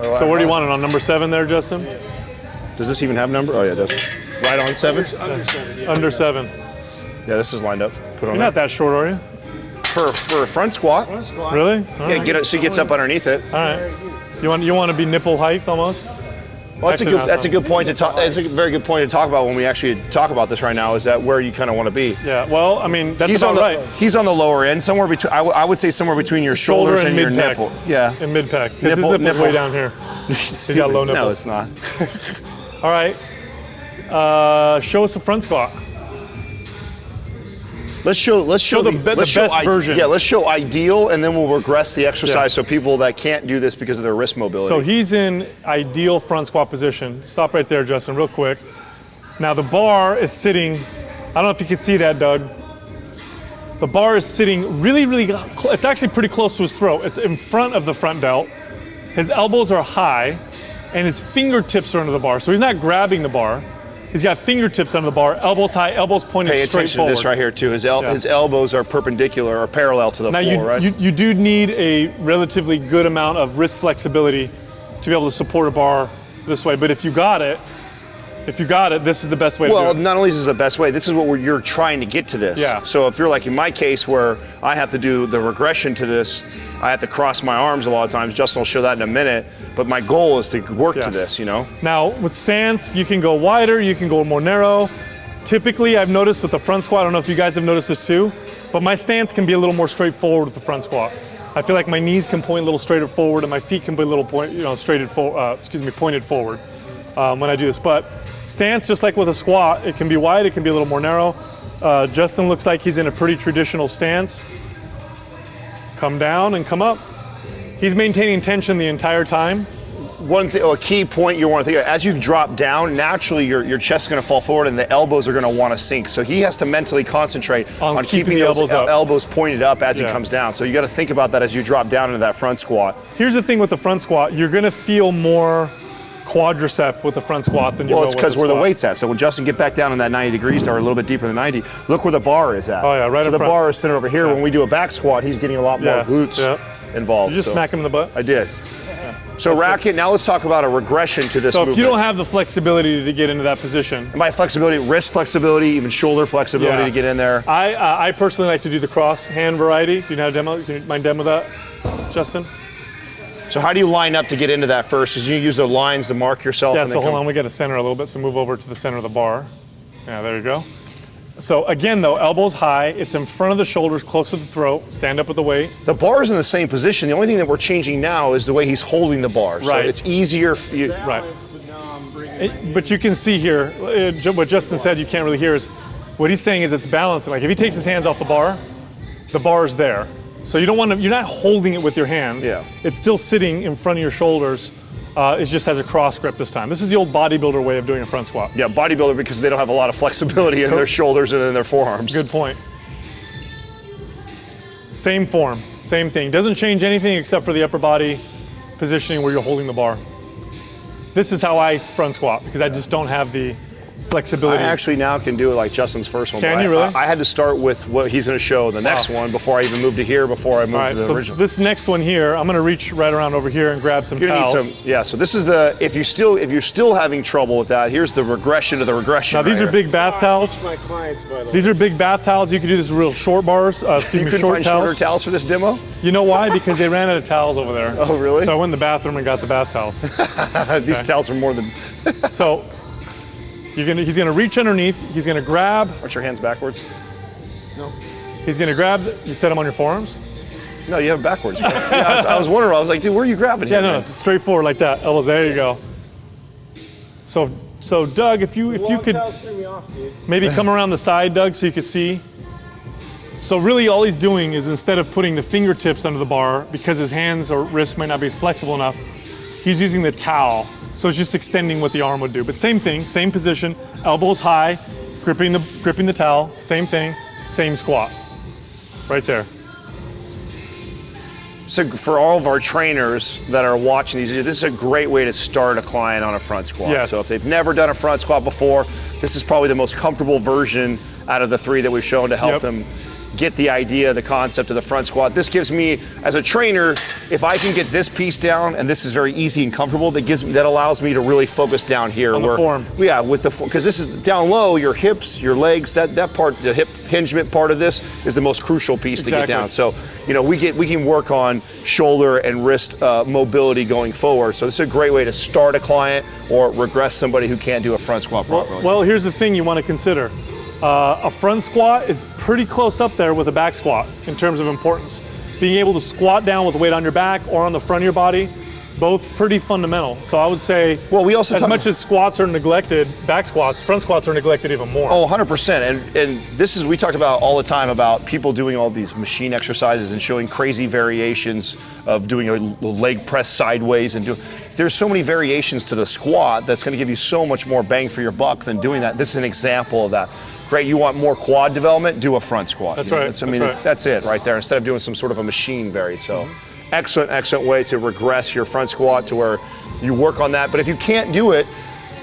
So where do you want it, on number 7 there, Justin? Does this even have number? Oh yeah, it does. Right on 7? Under 7, yeah. Under 7. Yeah, this is lined up. Put on You're not that short, are you? For a front squat. Front squat. Really? All Yeah, right. get it so he gets up underneath it. All right. You want to be nipple height almost? Well, that's a good point to talk. It's a very good point to talk about when we actually talk about this right now. Is that where you kind of want to be? Yeah. Well, I mean, that's He's about on the right. he's on the lower end, somewhere between. I would say somewhere between your shoulders and your mid-pec. nipple. Yeah. In mid-pec. Because his nipple's way down here. He's got low nipples. No, it's not. All right. Show us a front squat. Let's show the best version. Yeah, let's show ideal, and then we'll regress the exercise so people that can't do this because of their wrist mobility. So he's in ideal front squat position. Stop right there, Justin, real quick. Now the bar is sitting, I don't know if you can see that, Doug. The bar is sitting really, it's actually pretty close to his throat. It's in front of the front delt. His elbows are high, and his fingertips are under the bar. So he's not grabbing the bar. He's got fingertips under the bar, elbows high, elbows pointed straight forward. Pay attention to this right here too. His elbows are perpendicular or parallel to the floor, right? You do need a relatively good amount of wrist flexibility to be able to support a bar this way. But if you got it, this is the best way to do it. Well, not only is this the best way, this is what you're trying to get to this. Yeah. So if you're like in my case where I have to do the regression to this, I have to cross my arms a lot of times. Justin will show that in a minute. But my goal is to work to this, you know? Now, with stance, you can go wider, you can go more narrow. Typically, I've noticed with the front squat, I don't know if you guys have noticed this too, but my stance can be a little more straightforward with the front squat. I feel like my knees can point a little straighter forward and my feet can be a little pointed forward when I do this. But stance, just like with a squat, it can be wide, it can be a little more narrow. Justin looks like he's in a pretty traditional stance. Come down and come up. He's maintaining tension the entire time. A key point you want to think of, as you drop down, naturally your chest is going to fall forward and the elbows are going to want to sink. So he has to mentally concentrate on keeping those elbows pointed up as he comes down. So you got to think about that as you drop down into that front squat. Here's the thing with the front squat, you're going to feel more quadricep with the front squat than you will with the squat. Well, it's because where the weight's at. So when Justin get back down in that 90 degrees or a little bit deeper than 90, look where the bar is at. Oh yeah, right. So the bar is centered over here. When we do a back squat, he's getting a lot more glutes involved. You just smack him in the butt? I did. So racket, now let's talk about a regression to this movement. So if you don't have the flexibility to get into that position. And by flexibility, wrist flexibility, even shoulder flexibility to get in there. I personally like to do the cross hand variety. Do you know how to demo? Do you mind demo that, Justin? So how do you line up to get into that first? Is you use the lines to mark yourself? Yeah, so hold on, we got to center a little bit, so move over to the center of the bar. Yeah, there you go. So again though, elbows high, it's in front of the shoulders, close to the throat, stand up with the weight. The bar is in the same position. The only thing that we're changing now is the way he's holding the bar. Right. So it's easier for you. Right. But you can see here, what Justin said you can't really hear is, what he's saying is it's balancing. Like if he takes his hands off the bar is there. So you don't want to, you're not holding it with your hands. Yeah. It's still sitting in front of your shoulders. It just has a cross grip this time. This is the old bodybuilder way of doing a front squat. Yeah, bodybuilder because they don't have a lot of flexibility in their shoulders and in their forearms. Good point. Same form, same thing. Doesn't change anything except for the upper body positioning where you're holding the bar. This is how I front squat because I just don't have the flexibility. I actually now can do it like Justin's first one. Can you really? I had to start with what he's going to show the next one before I even moved to here, before I moved to the so original. This next one here, I'm going to reach right around over here and grab some towels. So this is the, if you're still having trouble with that, here's the regression to the regression. Now these are big bath towels. My clients, by the way. These are big bath towels. You can do this with real short bars. You couldn't find shorter towels for this demo? You know why? Because they ran out of towels over there. Oh, really? So I went in the bathroom and got the bath towels. These towels are more than... So he's gonna reach underneath. He's gonna grab. Aren't your hands backwards? No. He's gonna grab. You set them on your forearms. No, you have it backwards. Yeah, I was wondering. I was like, dude, where are you grabbing? Yeah, here, no, straight forward like that. Elbows. There you go. So Doug, if you could maybe come around the side, Doug, so you could see. So really, all he's doing is instead of putting the fingertips under the bar because his hands or wrists might not be flexible enough, he's using the towel. So it's just extending what the arm would do. But same thing, same position, elbows high, gripping the towel, same thing, same squat. Right there. So for all of our trainers that are watching these, this is a great way to start a client on a front squat. Yes. So if they've never done a front squat before, this is probably the most comfortable version out of the three that we've shown to help them get the idea, the concept of the front squat. This gives me, as a trainer, if I can get this piece down, and this is very easy and comfortable, that allows me to really focus down here. On the form. Yeah, because this is down low, your hips, your legs, that part, the hip hingement part of this is the most crucial piece to get down. So, we can work on shoulder and wrist mobility going forward. So this is a great way to start a client or regress somebody who can't do a front squat properly. Well, here's the thing you want to consider. A front squat is pretty close up there with a back squat in terms of importance. Being able to squat down with weight on your back or on the front of your body, both pretty fundamental. So I would say, well, we also as much as squats are neglected, back squats, front squats are neglected even more. Oh, 100%. And this is, we talked about all the time about people doing all these machine exercises and showing crazy variations of doing a leg press sideways and there's so many variations to the squat that's going to give you so much more bang for your buck than doing that. This is an example of that. Great, you want more quad development, do a front squat. That's right. That's it right there, instead of doing some sort of a machine varied. So excellent way to regress your front squat to where you work on that. But if you can't do it,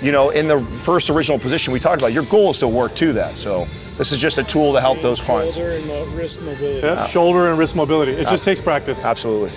in the first original position we talked about, your goal is to work to that. So this is just a tool to help those clients. Shoulder and wrist mobility. Yeah, shoulder and wrist mobility. It just takes practice. Absolutely.